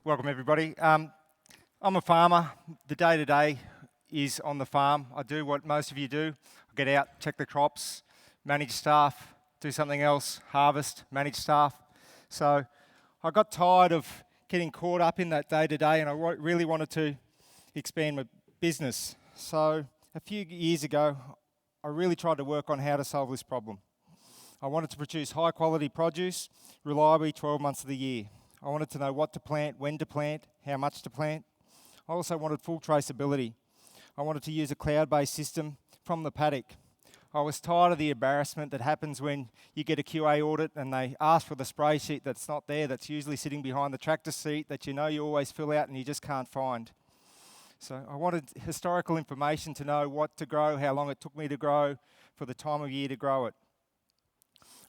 Welcome everybody. I'm a farmer. The day-to-day is on the farm. I do what most of you do. I get out, check the crops, manage staff, do something else, harvest, manage staff. So I got tired of getting caught up in that day-to-day and I really wanted to expand my business. So a few years ago, I really tried to work on how to solve this problem. I wanted to produce high-quality produce reliably 12 months of the year. I wanted to know what to plant, when to plant, how much to plant. I also wanted full traceability. I wanted to use a cloud-based system from the paddock. I was tired of the embarrassment that happens when you get a QA audit and they ask for the spray sheet that's not there, that's usually sitting behind the tractor seat that you know you always fill out and you just can't find. So I wanted historical information to know what to grow, how long it took me to grow, for the time of year to grow it.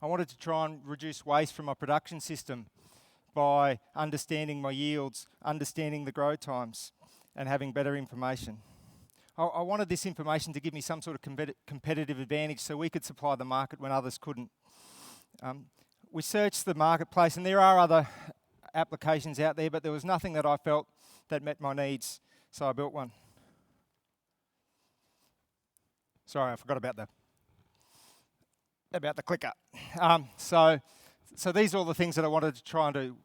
I wanted to try and reduce waste from my production system by understanding my yields, understanding the grow times, and having better information. I wanted this information to give me some sort of competitive advantage so we could supply the market when others couldn't. We searched the marketplace, and there are other applications out there, but there was nothing that I felt that met my needs, so I built one. Sorry, I forgot about the clicker. So these are all the things that I wanted to try and do.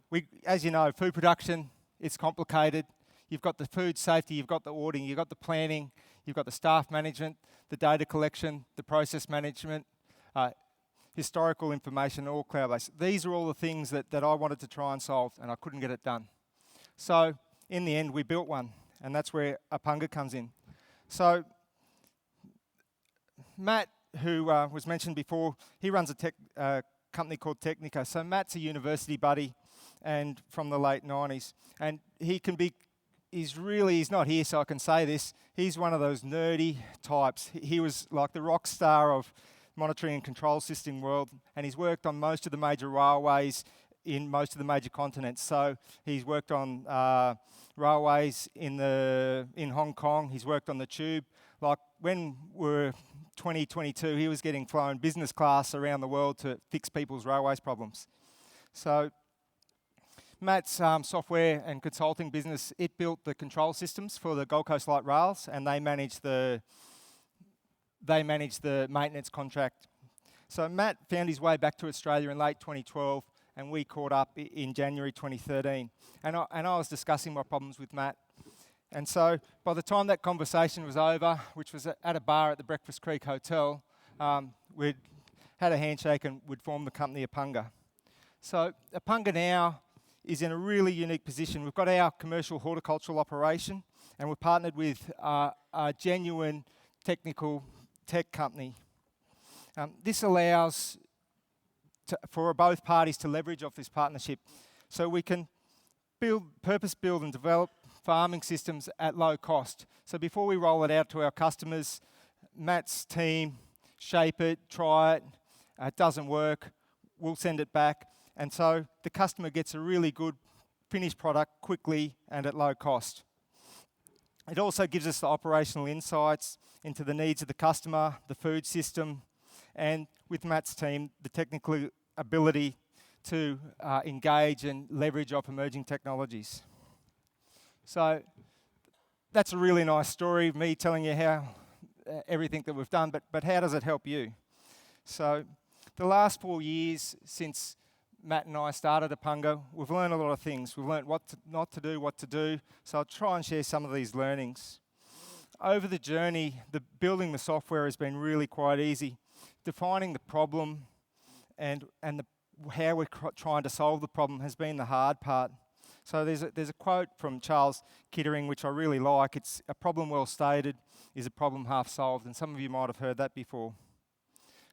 As you know, food production, it's complicated. You've got the food safety, you've got the auditing, you've got the planning, you've got the staff management, the data collection, the process management, historical information, all cloud-based. These are all the things that I wanted to try and solve, and I couldn't get it done. So in the end, we built one, and that's where Apunga comes in. So Matt, who was mentioned before, he runs a company called Technica. So Matt's a university buddy and from the late 90s. And he's not here so I can say this, he's one of those nerdy types. He was like the rock star of monitoring and control system world, and he's worked on most of the major railways in most of the major continents. So he's worked on railways in Hong Kong, he's worked on the tube. Like when we're 2022, he was getting flown business class around the world to fix people's railways problems. So Matt's software and consulting business, it built the control systems for the Gold Coast Light Rails, and they manage the maintenance contract. So Matt found his way back to Australia in late 2012, and we caught up in January 2013. And I was discussing my problems with Matt. And so by the time that conversation was over, which was at a bar at the Breakfast Creek Hotel, we'd had a handshake and we'd formed the company Apunga. So Apunga now is in a really unique position. We've got our commercial horticultural operation, and we're partnered with a genuine technical tech company. This allows for both parties to leverage off this partnership, so we can purpose build and develop farming systems at low cost. So before we roll it out to our customers, Matt's team shape it, try it, it doesn't work, we'll send it back. And so the customer gets a really good finished product quickly and at low cost. It also gives us the operational insights into the needs of the customer, the food system, and with Matt's team, the technical ability to engage and leverage off emerging technologies. So that's a really nice story of me telling you how everything that we've done, but how does it help you? So the last 4 years since Matt and I started Apunga, we've learned a lot of things. We've learned what not to do, what to do. So I'll try and share some of these learnings. Over the journey, building the software has been really quite easy. Defining the problem and how we're trying to solve the problem has been the hard part. So there's a quote from Charles Kittering which I really like. It's a problem well stated is a problem half solved, and some of you might have heard that before.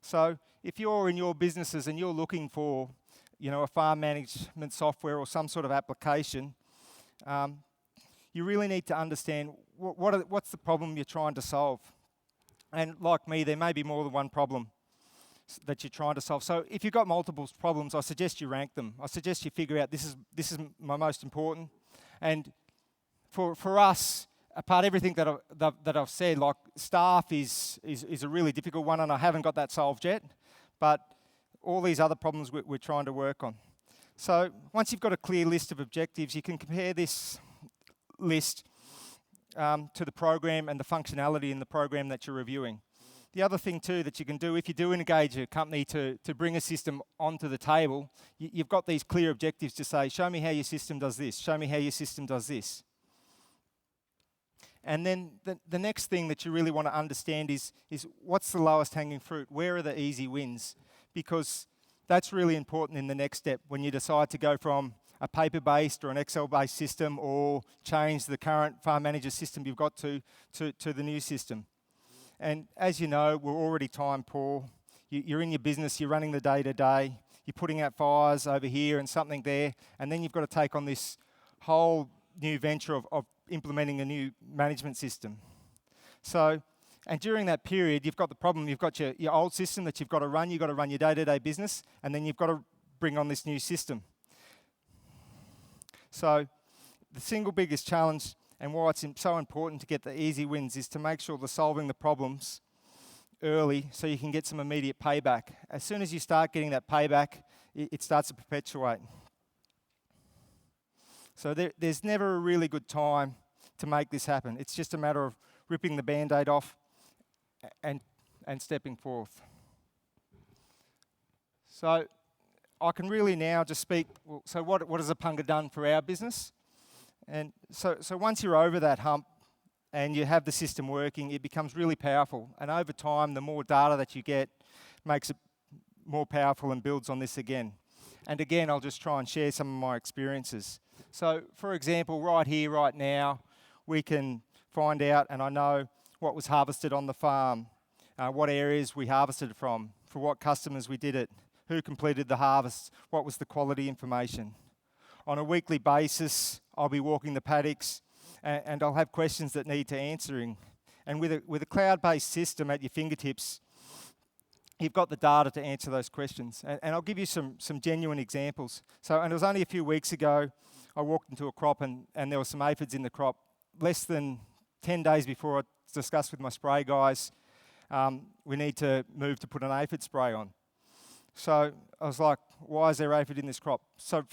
So if you're in your businesses and you're looking for, a farm management software or some sort of application, you really need to understand what's the problem you're trying to solve. And like me, there may be more than one problem that you're trying to solve. So if you've got multiple problems, I suggest you rank them. I suggest you figure out this is my most important. And for us, apart everything that I've said, like staff is a really difficult one, and I haven't got that solved yet. But all these other problems we're trying to work on. So once you've got a clear list of objectives, you can compare this list to the program and the functionality in the program that you're reviewing. The other thing too that you can do if you do engage a company to bring a system onto the table, you've got these clear objectives to say, show me how your system does this, show me how your system does this. And then the next thing that you really want to understand is what's the lowest hanging fruit? Where are the easy wins? Because that's really important in the next step when you decide to go from a paper-based or an Excel-based system or change the current farm manager system you've got to the new system. And as you know, we're already time poor. You're in your business, you're running the day-to-day, you're putting out fires over here and something there, and then you've got to take on this whole new venture of implementing a new management system. So, and during that period, you've got the problem, you've got your old system that you've got to run your day-to-day business, and then you've got to bring on this new system. So, the single biggest challenge and why it's so important to get the easy wins is to make sure they're solving the problems early so you can get some immediate payback. As soon as you start getting that payback, it starts to perpetuate. So there's never a really good time to make this happen. It's just a matter of ripping the Band-Aid off and stepping forth. So I can really now just speak, so what has Apunga done for our business? And so once you're over that hump and you have the system working, it becomes really powerful. And over time, the more data that you get makes it more powerful and builds on this again. And again, I'll just try and share some of my experiences. So for example, right here, right now, we can find out, and I know what was harvested on the farm, what areas we harvested from, for what customers we did it, who completed the harvest, what was the quality information. On a weekly basis, I'll be walking the paddocks and I'll have questions that need answering. And with a cloud-based system at your fingertips, you've got the data to answer those questions. And I'll give you some genuine examples. And it was only a few weeks ago, I walked into a crop and there were some aphids in the crop. Less than 10 days before I discussed with my spray guys, we need to move to put an aphid spray on. So I was like, why is there aphid in this crop? So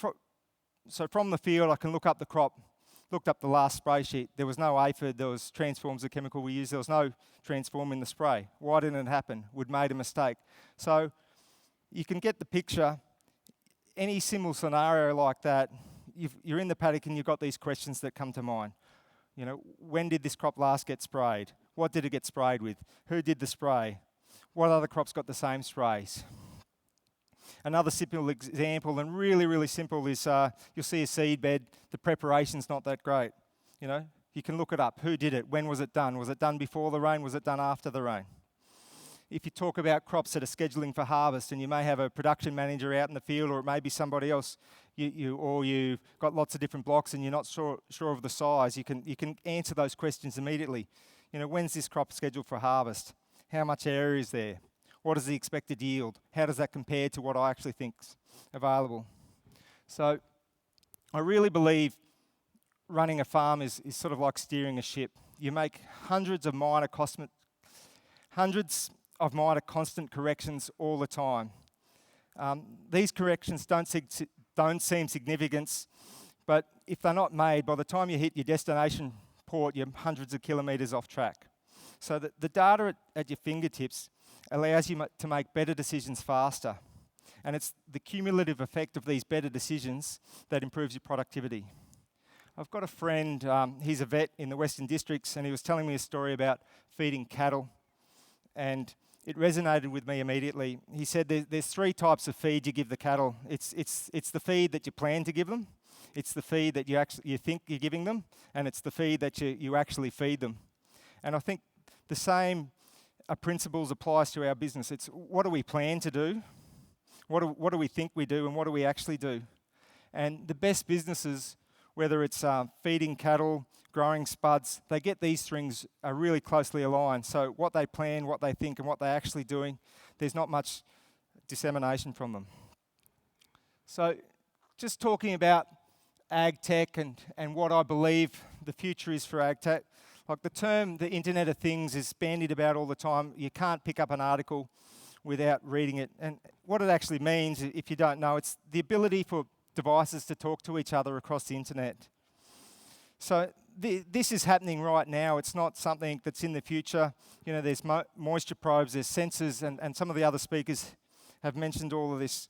from the field, I can look up the crop, looked up the last spray sheet. There was no aphid, there was Transform's the chemical we used, there was no Transform in the spray. Why didn't it happen? We'd made a mistake. So you can get the picture. Any similar scenario like that, you're in the paddock and you've got these questions that come to mind. You know, when did this crop last get sprayed? What did it get sprayed with? Who did the spray? What other crops got the same sprays? Another simple example, and really, really simple, is you'll see a seed bed. The preparation's not that great. You know, you can look it up. Who did it? When was it done? Was it done before the rain? Was it done after the rain? If you talk about crops that are scheduling for harvest, and you may have a production manager out in the field, or it may be somebody else, you've got lots of different blocks, and you're not sure of the size. You can answer those questions immediately. You know, when's this crop scheduled for harvest? How much area is there? What is the expected yield? How does that compare to what I actually think's available? So I really believe running a farm is sort of like steering a ship. You make hundreds of minor constant corrections all the time. These corrections don't seem significant, but if they're not made, by the time you hit your destination port, you're hundreds of kilometres off track. So the data at your fingertips allows you to make better decisions faster. And it's the cumulative effect of these better decisions that improves your productivity. I've got a friend, he's a vet in the Western Districts, and he was telling me a story about feeding cattle. And it resonated with me immediately. He said there's three types of feed you give the cattle. It's the feed that you plan to give them, it's the feed that you think you're giving them, and it's the feed that you actually feed them. And I think the same principles applies to our business. It's what do we plan to do, what do we think we do, and what do we actually do. And the best businesses, whether it's feeding cattle, growing spuds, they get these things really closely aligned. So what they plan, what they think, and what they're actually doing, there's not much dissemination from them. So just talking about ag tech and what I believe the future is for ag tech, like the term the Internet of Things is bandied about all the time. You can't pick up an article without reading it. And what it actually means, if you don't know, it's the ability for devices to talk to each other across the internet. So this is happening right now. It's not something that's in the future. You know, there's moisture probes, there's sensors, and some of the other speakers have mentioned all of this.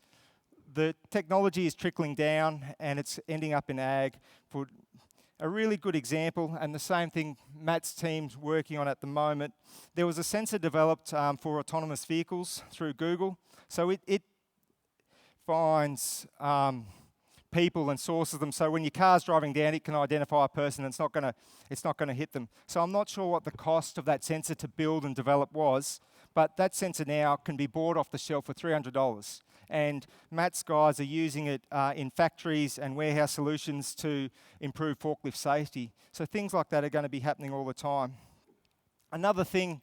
The technology is trickling down and it's ending up in ag. For a really good example, and the same thing Matt's team's working on at the moment, there was a sensor developed for autonomous vehicles through Google. So it finds people and sources them. So when your car's driving down, it can identify a person and it's not gonna hit them. So I'm not sure what the cost of that sensor to build and develop was, but that sensor now can be bought off the shelf for $300. And Matt's guys are using it in factories and warehouse solutions to improve forklift safety. So things like that are going to be happening all the time. Another thing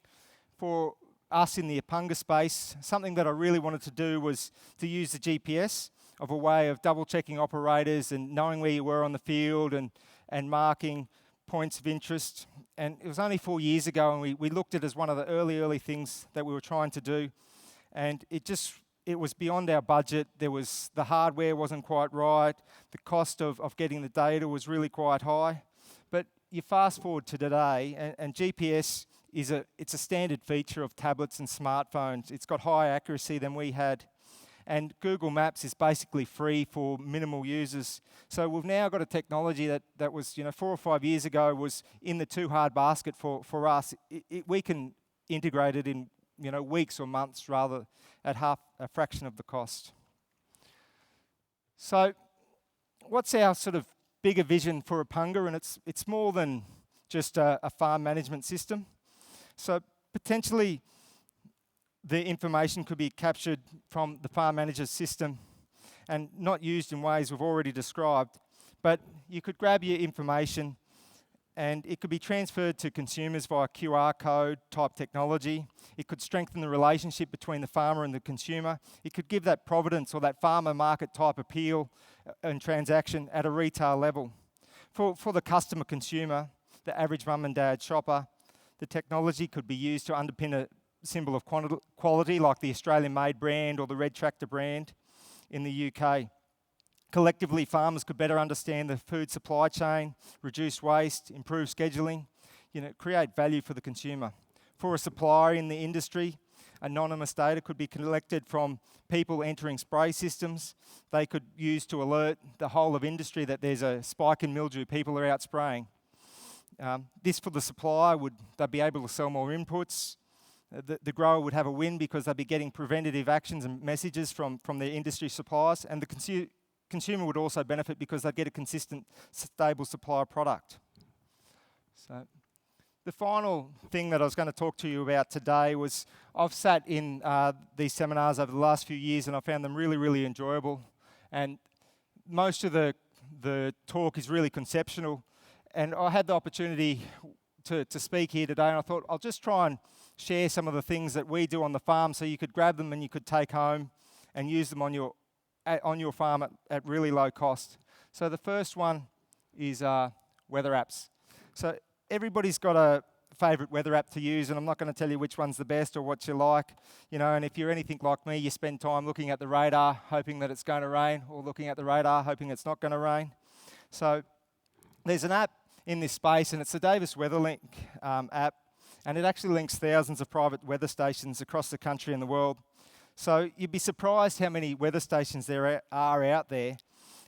for us in the Apunga space, something that I really wanted to do was to use the GPS of a way of double-checking operators and knowing where you were on the field and marking points of interest. And it was only 4 years ago, and we looked at it as one of the early things that we were trying to do. And it was beyond our budget. The hardware wasn't quite right. The cost of getting the data was really quite high. But you fast forward to today, and GPS it's a standard feature of tablets and smartphones. It's got higher accuracy than we had. And Google Maps is basically free for minimal users. So we've now got a technology that was, 4 or 5 years ago was in the too hard basket for us. We can integrate it in weeks or months rather at a fraction of the cost. So what's our sort of bigger vision for Apunga? And it's more than just a farm management system. So potentially the information could be captured from the farm manager's system and not used in ways we've already described. But you could grab your information and it could be transferred to consumers via QR code type technology. It could strengthen the relationship between the farmer and the consumer. It could give that providence or that farmer market type appeal and transaction at a retail level. For the customer consumer, the average mum and dad shopper, the technology could be used to underpin a symbol of quality like the Australian Made brand or the Red Tractor brand in the UK. Collectively, farmers could better understand the food supply chain, reduce waste, improve scheduling, create value for the consumer. For a supplier in the industry, anonymous data could be collected from people entering spray systems. They could use to alert the whole of industry that there's a spike in mildew, people are out spraying. This for the supplier, they'd be able to sell more inputs. The grower would have a win because they'd be getting preventative actions and messages from their industry suppliers, and the consumer would also benefit because they'd get a consistent, stable supply of product. So the final thing that I was going to talk to you about today was I've sat in these seminars over the last few years and I found them really, really enjoyable. And most of the talk is really conceptual. And I had the opportunity to speak here today, and I thought I'll just try and share some of the things that we do on the farm so you could grab them and you could take home and use them on your farm at really low cost. So the first one is weather apps. So everybody's got a favourite weather app to use, and I'm not going to tell you which one's the best or what you like. And if you're anything like me, you spend time looking at the radar hoping that it's going to rain, or looking at the radar hoping it's not going to rain. So there's an app in this space, and it's the Davis WeatherLink app, and it actually links thousands of private weather stations across the country and the world. So you'd be surprised how many weather stations there are out there.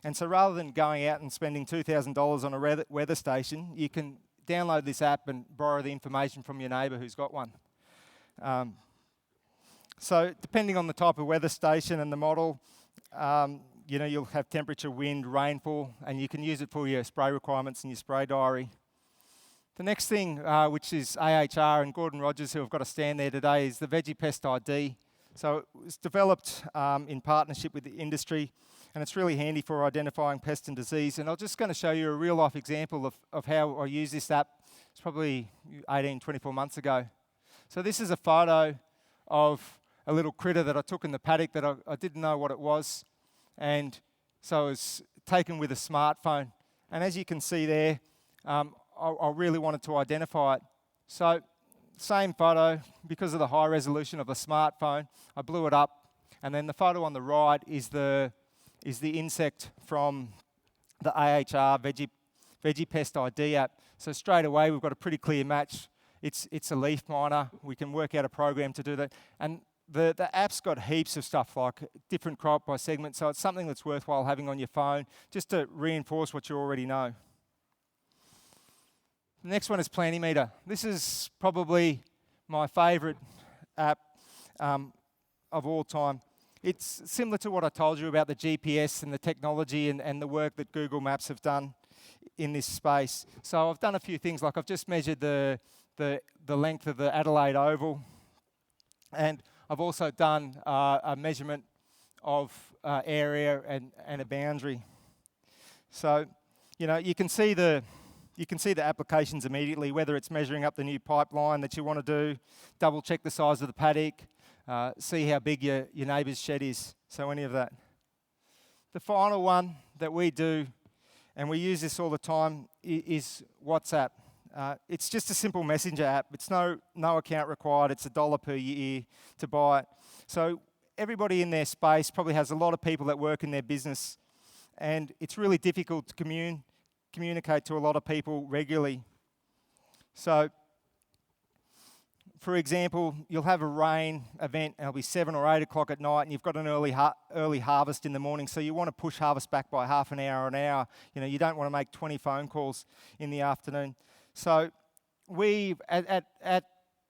And so rather than going out and spending $2,000 on a weather station, you can download this app and borrow the information from your neighbour who's got one. So depending on the type of weather station and the model, you'll have temperature, wind, rainfall, and you can use it for your spray requirements and your spray diary. The next thing, which is AHR and Gordon Rogers, who have got a stand there today, is the Veggie Pest ID. So it was developed in partnership with the industry, and it's really handy for identifying pest and disease. And I'm just going to show you a real-life example of how I use this app. It's probably 18, 24 months ago. So this is a photo of a little critter that I took in the paddock that I didn't know what it was. And so it was taken with a smartphone. And as you can see there, I really wanted to identify it. So same photo, because of the high resolution of a smartphone, I blew it up. And then the photo on the right is the is the insect from the AHR Veggie Pest ID app. So straight away, we've got a pretty clear match. It's a leaf miner. We can work out a program to do that. And the app's got heaps of stuff like different crop by segment, so it's something that's worthwhile having on your phone just to reinforce what you already know. The next one is Plantimeter. This is probably my favourite app of all time. It's similar to what I told you about the GPS and the technology and the work that Google Maps have done in this space. So I've done a few things, like I've just measured the length of the Adelaide Oval, and I've also done a measurement of area and a boundary. So, you can see the applications immediately, whether it's measuring up the new pipeline that you want to do, double check the size of the paddock, see how big your neighbour's shed is. So any of that. The final one that we do, and we use this all the time, is WhatsApp. It's just a simple messenger app. It's no account required. It's $1 per year to buy it. So everybody in their space probably has a lot of people that work in their business, and it's really difficult to communicate to a lot of people regularly. So, for example, you'll have a rain event, and it'll be 7 or 8 o'clock at night, and you've got an early harvest in the morning, so you want to push harvest back by half an hour or an hour. You don't want to make 20 phone calls in the afternoon. So we at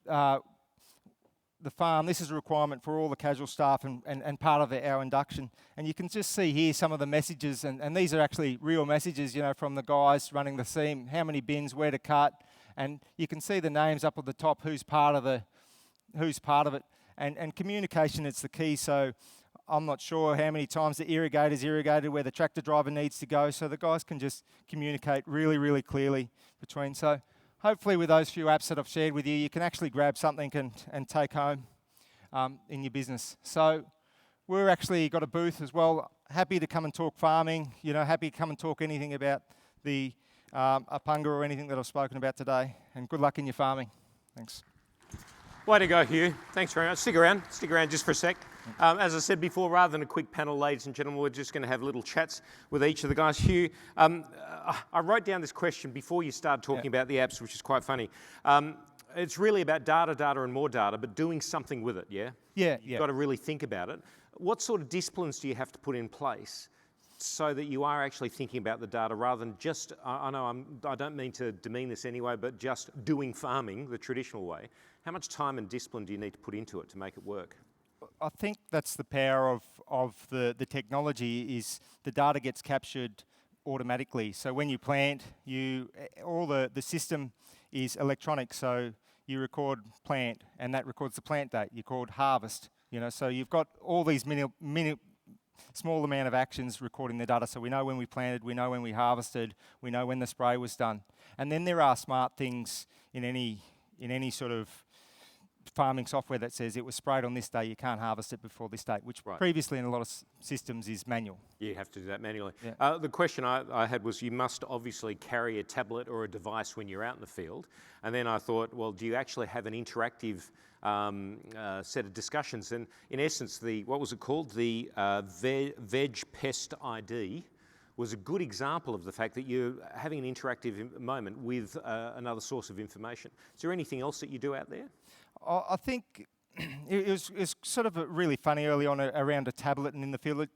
the farm, this is a requirement for all the casual staff and part of our induction. And you can just see here some of the messages, and these are actually real messages, from the guys running the seam, how many bins, where to cut, and you can see the names up at the top, who's part of it. And communication is the key. So I'm not sure how many times the irrigator's irrigated, where the tractor driver needs to go, so the guys can just communicate really, really clearly between. So hopefully with those few apps that I've shared with you, you can actually grab something and take home in your business. So we're actually got a booth as well. Happy to come and talk farming, happy to come and talk anything about the Apunga or anything that I've spoken about today. And good luck in your farming. Thanks. Way to go, Hugh. Thanks very much. Stick around just for a sec. As I said before, rather than a quick panel, ladies and gentlemen, we're just going to have little chats with each of the guys. Hugh, I wrote down this question before you started talking about the apps, which is quite funny. It's really about data and more data, but doing something with it, yeah? Yeah. You've got to really think about it. What sort of disciplines do you have to put in place so that you are actually thinking about the data rather than just, I don't mean to demean this anyway, but just doing farming the traditional way? How much time and discipline do you need to put into it to make it work? I think that's the power of the technology, is the data gets captured automatically. So when you plant, all the system is electronic. So you record plant, and that records the plant date. You record harvest. So you've got all these small amount of actions recording the data. So we know when we planted, we know when we harvested, we know when the spray was done. And then there are smart things in any sort of farming software that says it was sprayed on this day, you can't harvest it before this date, which previously in a lot of systems is manual. You have to do that manually. Yeah. The question I had was, you must obviously carry a tablet or a device when you're out in the field. And then I thought, well, do you actually have an interactive set of discussions? And in essence, what was it called? The Veg Pest ID was a good example of the fact that you're having an interactive moment with another source of information. Is there anything else that you do out there? I think it was sort of really funny early on around a tablet and in the field.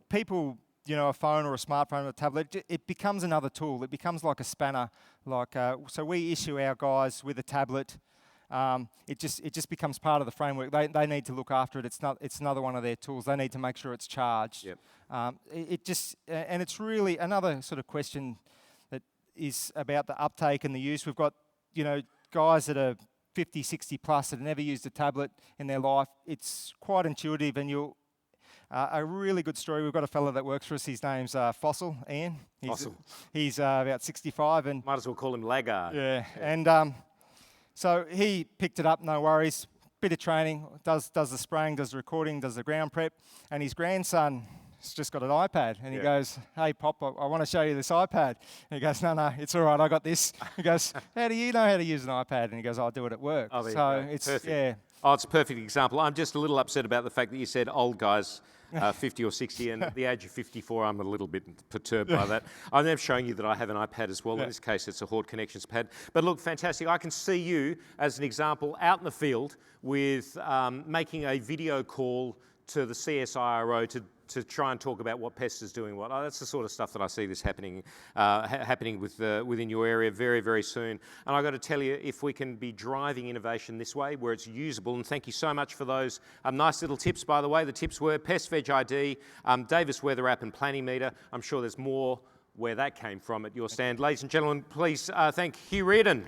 People, a phone or a smartphone or a tablet, it becomes another tool. It becomes like a spanner. So we issue our guys with a tablet. It just becomes part of the framework. They need to look after it. It's another one of their tools. They need to make sure it's charged. Yep. And it's really another sort of question that is about the uptake and the use. We've got guys that are 50, 60 plus that have never used a tablet in their life. It's quite intuitive, and a really good story. We've got a fella that works for us. His name's Fossil, Ian. He's about 65. And might as well call him Lagarde. Yeah. And so he picked it up, no worries. Bit of training, does the spraying, does the recording, does the ground prep. And his grandson has just got an iPad. And he goes, hey, Pop, I want to show you this iPad. And he goes, no, it's all right, I got this. He goes, how do you know how to use an iPad? And he goes, I'll do it at work. Oh, so it's perfect. Yeah. Oh, it's a perfect example. I'm just a little upset about the fact that you said old guys 50 or 60, and at the age of 54, I'm a little bit perturbed by that. I'm now showing you that I have an iPad as well. In this case, it's a Hort Connections pad. But look, fantastic. I can see you, as an example, out in the field with making a video call to the CSIRO to try and talk about what pest is doing what. Oh, that's the sort of stuff that I see this happening within your area very, very soon. And I've got to tell you, if we can be driving innovation this way, where it's usable, and thank you so much for those nice little tips, by the way. The tips were Pest Veg ID, Davis Weather App and Planning Meter. I'm sure there's more where that came from at your stand. Ladies and gentlemen, please thank Hugh Reardon.